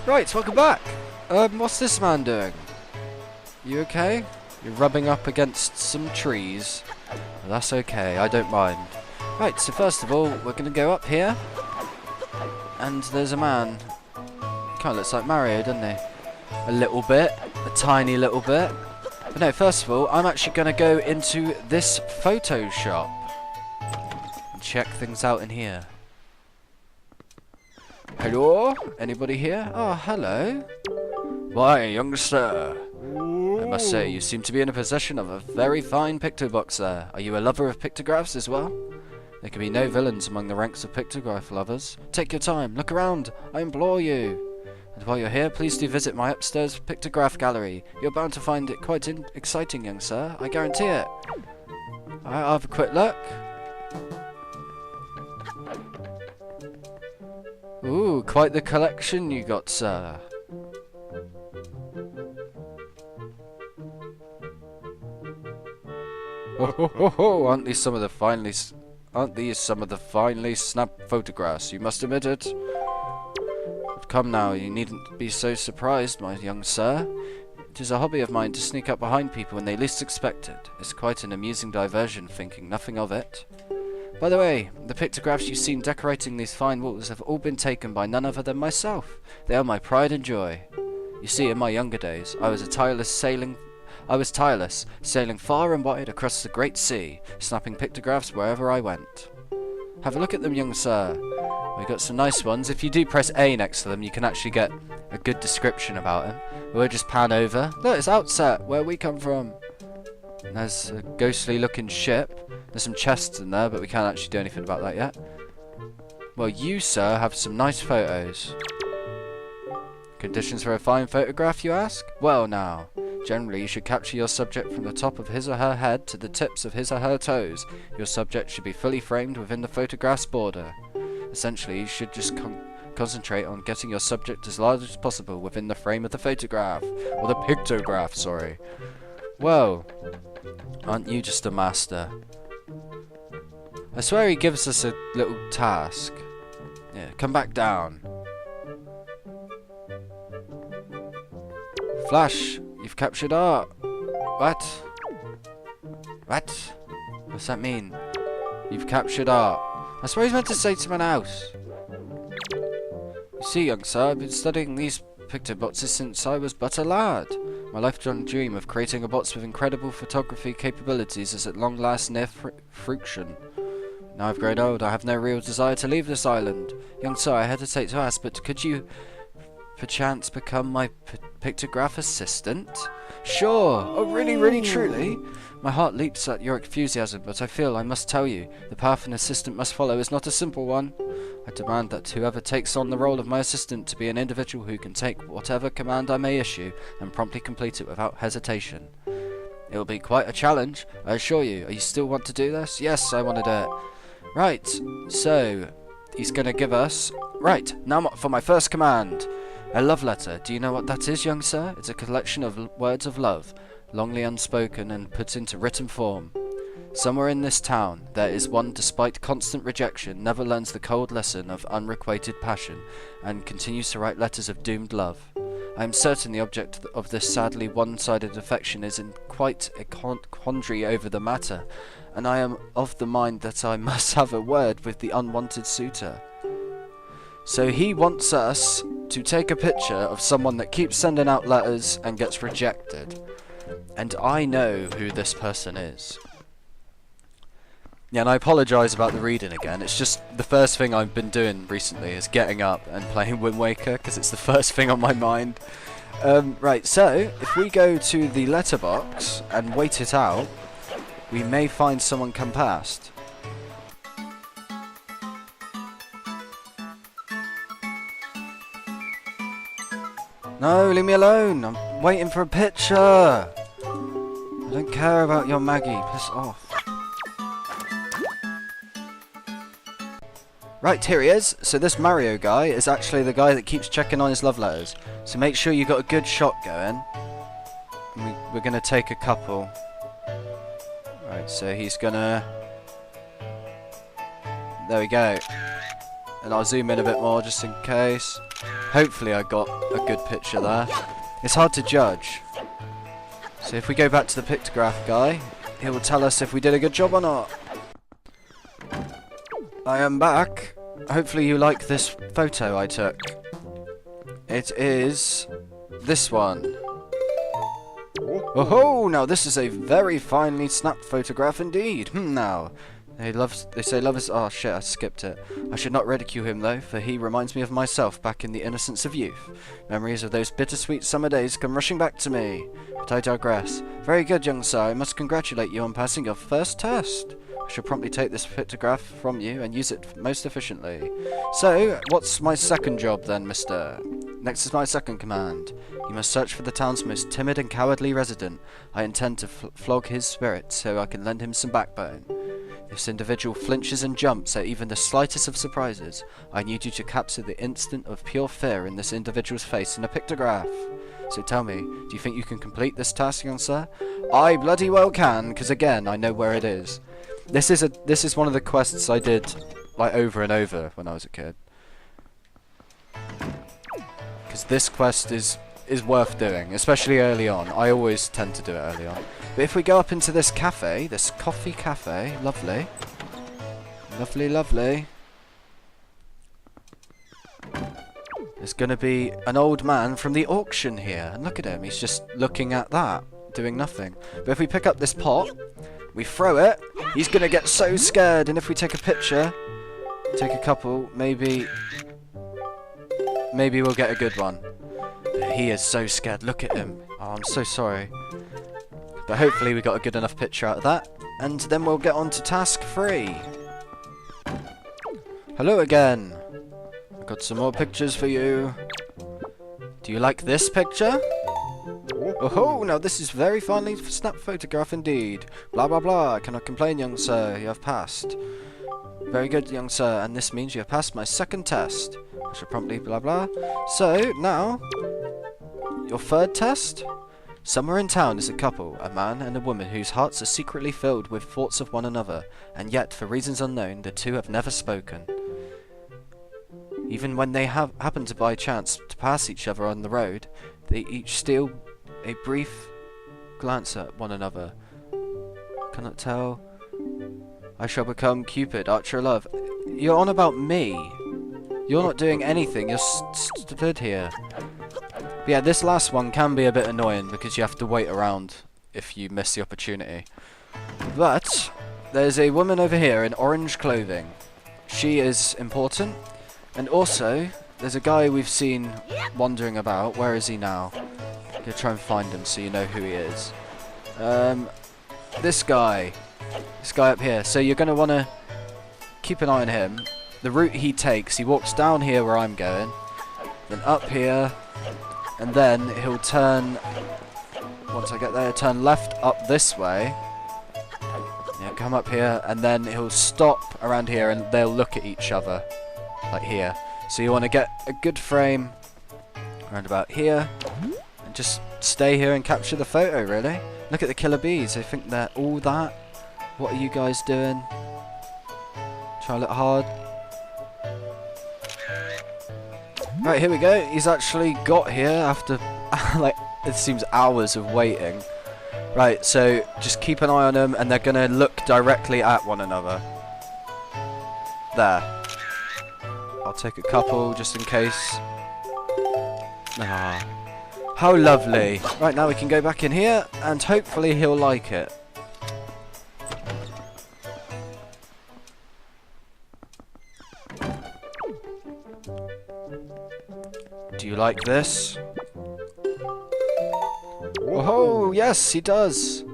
Right, welcome back. What's this man doing? You okay? You're rubbing up against some trees. Well, that's okay, I don't mind. Right, so first of all, we're gonna go up here. And there's a man. Kinda looks like Mario, doesn't he? A little bit. A tiny little bit. But no, first of all, I'm actually gonna go into this photo shop. And check things out in here. Hello? Anybody here? Oh, hello. Why, young sir. I must say, you seem to be in possession of a very fine pictobox there. Are you a lover of pictographs as well? There can be no villains among the ranks of pictograph lovers. Take your time, look around, I implore you. And while you're here, please do visit my upstairs pictograph gallery. You're bound to find it quite exciting, young sir. I guarantee it. I'll have a quick look. Ooh, quite the collection you got, sir. Oh, aren't these some of the finely snapped photographs? You must admit it. But come now, you needn't be so surprised, my young sir. It is a hobby of mine to sneak up behind people when they least expect it. It's quite an amusing diversion, thinking nothing of it. By the way, the pictographs you've seen decorating these fine walls have all been taken by none other than myself. They are my pride and joy. You see, in my younger days, I was tireless, sailing far and wide across the great sea, snapping pictographs wherever I went. Have a look at them, young sir. We got some nice ones. If you do press A next to them, you can actually get a good description about them. We'll just pan over. Look, it's Outset, where we come from. And there's a ghostly looking ship. There's some chests in there, but we can't actually do anything about that yet. Well, you, sir, have some nice photos. Conditions for a fine photograph, you ask? Well, now, generally you should capture your subject from the top of his or her head to the tips of his or her toes. Your subject should be fully framed within the photograph's border. Essentially, you should just concentrate on getting your subject as large as possible within the frame of the photograph. Or the pictograph, sorry. Well, aren't you just a master? I swear he gives us a little task. Yeah, come back down. Flash, you've captured art. What? What? What's that mean? You've captured art. I swear he's meant to say someone else. You see, young sir, I've been studying these picture boxes since I was but a lad. My lifelong dream of creating a box with incredible photography capabilities is at long last near fruition. Now I've grown old, I have no real desire to leave this island. Young sir, I hesitate to ask, but could you perchance become my pictograph assistant? Sure! Oh, really, really, truly? My heart leaps at your enthusiasm, but I feel I must tell you, the path an assistant must follow is not a simple one. I demand that whoever takes on the role of my assistant to be an individual who can take whatever command I may issue and promptly complete it without hesitation. It will be quite a challenge, I assure you. You still want to do this? Yes, I want to do it. Right, so he's going to give us... Right, now for my first command. A love letter. Do you know what that is, young sir? It's a collection of words of love, longly unspoken and put into written form. Somewhere in this town, there is one despite constant rejection, never learns the cold lesson of unrequited passion, and continues to write letters of doomed love. I am certain the object of this sadly one-sided affection is in quite a quandary over the matter, and I am of the mind that I must have a word with the unwanted suitor. So he wants us to take a picture of someone that keeps sending out letters and gets rejected. And I know who this person is. Yeah, and I apologise about the reading again. It's just the first thing I've been doing recently is getting up and playing Wind Waker, because it's the first thing on my mind. Right, so if we go to the letterbox and wait it out, we may find someone come past. No, leave me alone. I'm waiting for a picture. I don't care about your Maggie. Piss off. Right, here he is. So this Mario guy is actually the guy that keeps checking on his love letters. So make sure you got a good shot going. We're going to take a couple. Right, so he's going to... There we go. and I'll zoom in a bit more just in case. Hopefully I got a good picture there. It's hard to judge. So if we go back to the pictograph guy, he will tell us if we did a good job or not. I am back. Hopefully you like this photo I took. It is this one. Oh ho! Now this is a very finely snapped photograph indeed. Now, they say love is... Oh shit, I skipped it. I should not ridicule him though, for he reminds me of myself back in the innocence of youth. Memories of those bittersweet summer days come rushing back to me. But I digress. Very good, young sir. I must congratulate you on passing your first test. I shall promptly take this photograph from you and use it most efficiently. So, what's my second job then, mister? Next is my second command. You must search for the town's most timid and cowardly resident. I intend to flog his spirit so I can lend him some backbone. If this individual flinches and jumps at even the slightest of surprises, I need you to capture the instant of pure fear in this individual's face in a pictograph. So tell me, do you think you can complete this task, young sir? I bloody well can, because again, I know where it is. This is one of the quests I did like over and over when I was a kid. Because this quest is worth doing, especially early on. I always tend to do it early on. But if we go up into this cafe, this coffee cafe, lovely. Lovely, lovely. There's going to be an old man from the auction here. And look at him, he's just looking at that, doing nothing. But if we pick up this pot, we throw it, he's going to get so scared. And if we take a picture, take a couple, maybe we'll get a good one. But he is so scared, look at him. Oh, I'm so sorry. But hopefully we got a good enough picture out of that. And then we'll get on to task 3. Hello again. I've got some more pictures for you. Do you like this picture? Oh ho, now this is very finely snapped photograph indeed. Blah blah blah, I cannot complain, young sir, you have passed. Very good, young sir, and this means you have passed my second test. I shall promptly blah blah. So, now, your third test? Somewhere in town is a couple, a man and a woman whose hearts are secretly filled with thoughts of one another, and yet, for reasons unknown, the two have never spoken. Even when they happen to by chance to pass each other on the road, they each steal a brief glance at one another. Cannot tell. I shall become Cupid, archer of love. You're on about me. You're not doing anything. You're stood here. But yeah, this last one can be a bit annoying because you have to wait around if you miss the opportunity. But there's a woman over here in orange clothing. She is important. And also, there's a guy we've seen wandering about. Where is he now? I'm gonna try and find him so you know who he is. This guy up here. So you're gonna want to keep an eye on him. The route he takes, he walks down here where I'm going, then up here, and then he'll turn, once I get there, turn left up this way. Yeah, come up here, and then he'll stop around here and they'll look at each other, like here. So you want to get a good frame around about here, and just stay here and capture the photo, really. Look at the killer bees, I think they're all that. What are you guys doing? Try to look hard. Right, here we go. He's actually got here after, like, it seems hours of waiting. Right, so just keep an eye on them, and they're going to look directly at one another. There. I'll take a couple, just in case. Ah, how lovely. Right, now we can go back in here, and hopefully he'll like it. Do you like this? Oh, yes, he does.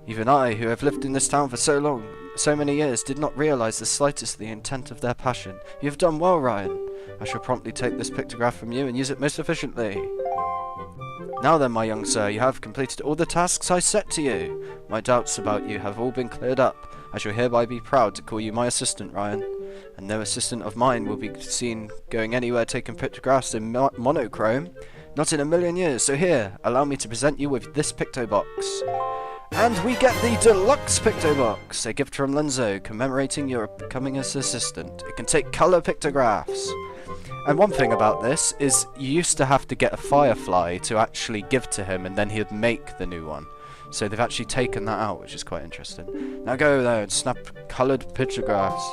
Even I, who have lived in this town for so many years, did not realize the slightest the intent of their passion. You have done well, Ryan. I shall promptly take this pictograph from you and use it most efficiently. Now then, my young sir, you have completed all the tasks I set to you. My doubts about you have all been cleared up. I shall hereby be proud to call you my assistant, Ryan. And no assistant of mine will be seen going anywhere taking pictographs in monochrome. Not in a million years. So here, allow me to present you with this picto box. And we get the Deluxe Picto Box, a gift from Lenzo, commemorating your becoming his assistant. It can take colour pictographs. And one thing about this is you used to have to get a firefly to actually give to him, and then he'd make the new one. So they've actually taken that out, which is quite interesting. Now go there and snap coloured pictographs.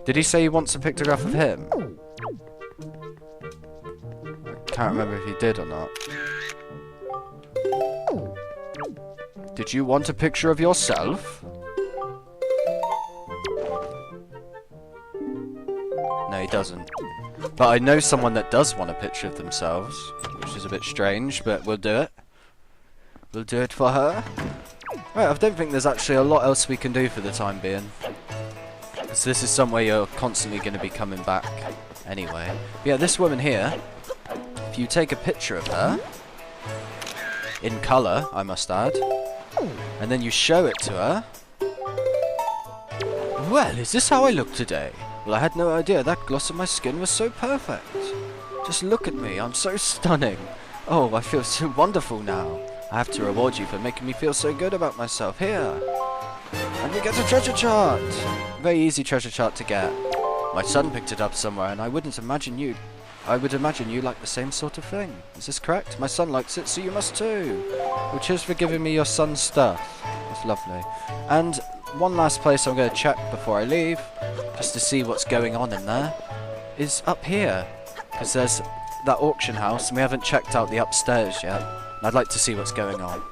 Did he say he wants a pictograph of him? I can't remember if he did or not. Did you want a picture of yourself? No, he doesn't. But I know someone that does want a picture of themselves, which is a bit strange, but we'll do it. We'll do it for her. Right, I don't think there's actually a lot else we can do for the time being. Because this is somewhere you're constantly going to be coming back anyway. But yeah, this woman here, if you take a picture of her, in colour, I must add, and then you show it to her. Well, is this how I look today? Well, I had no idea that gloss on my skin was so perfect. Just look at me, I'm so stunning. Oh, I feel so wonderful now. I have to reward you for making me feel so good about myself. Here. And we get a treasure chart. Very easy treasure chart to get. My son picked it up somewhere, and I would imagine you like the same sort of thing. Is this correct? My son likes it, so you must too. Well, cheers for giving me your son's stuff. That's lovely. And one last place I'm going to check before I leave, just to see what's going on in there, is up here. Because there's that auction house, and we haven't checked out the upstairs yet. And I'd like to see what's going on.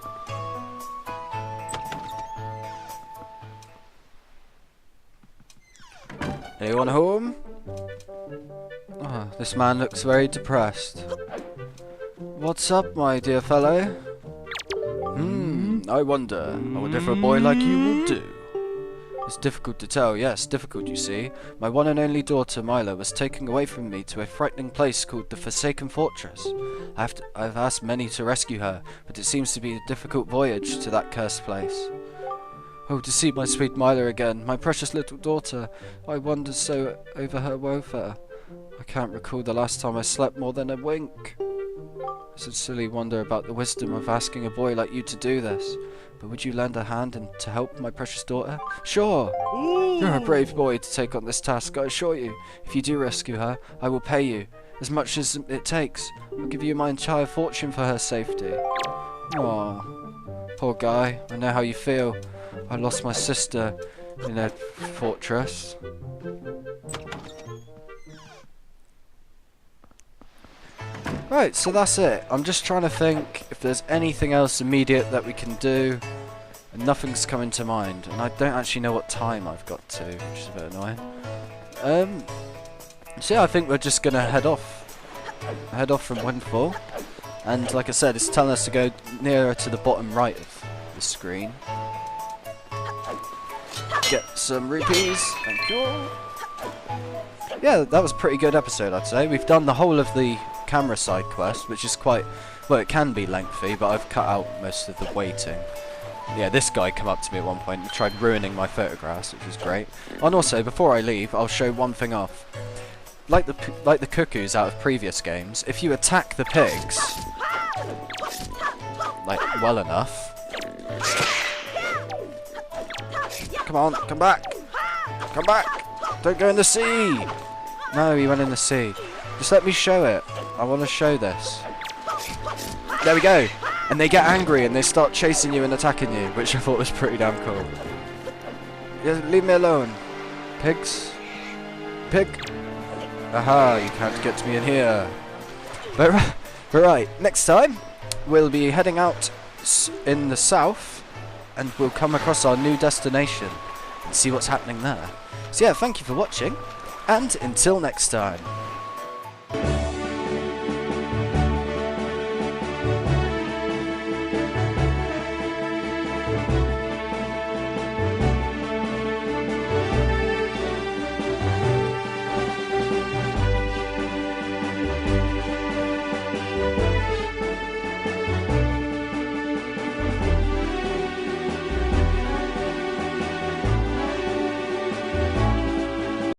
Anyone home? Oh, this man looks very depressed. What's up, my dear fellow? I wonder if a boy like you will do. It's difficult to tell, yes, difficult you see. My one and only daughter, Mila, was taken away from me to a frightening place called the Forsaken Fortress. I've asked many to rescue her, but it seems to be a difficult voyage to that cursed place. Oh, to see my sweet Mila again, my precious little daughter. I wonder so over her welfare. I can't recall the last time I slept more than a wink. I sincerely wonder about the wisdom of asking a boy like you to do this. But would you lend a hand and to help my precious daughter? Sure! You're a brave boy to take on this task, I assure you. If you do rescue her, I will pay you, as much as it takes. I'll give you my entire fortune for her safety. Aww. Poor guy, I know how you feel. I lost my sister in a fortress. Right, so that's it. I'm just trying to think if there's anything else immediate that we can do, and nothing's coming to mind. And I don't actually know what time I've got to, which is a bit annoying. So yeah, I think we're just gonna head off from Windfall. And like I said, it's telling us to go nearer to the bottom right of the screen. Get some rupees, thank you. Yeah, that was a pretty good episode, I'd say. We've done the whole of the camera side quest, which is quite, well, it can be lengthy, but I've cut out most of the waiting. Yeah, this guy came up to me at one point and tried ruining my photographs, which was great. And also, before I leave, I'll show one thing off. Like the cuckoos out of previous games, if you attack the pigs, like, well enough... Come on, come back! Come back! Don't go in the sea! No, he went in the sea. Just let me show it. I want to show this. There we go! And they get angry and they start chasing you and attacking you, which I thought was pretty damn cool. Yeah, leave me alone. Pigs? Pig? Aha, you can't get me in here. But right, next time we'll be heading out in the south and we'll come across our new destination and see what's happening there. So yeah, thank you for watching, and until next time.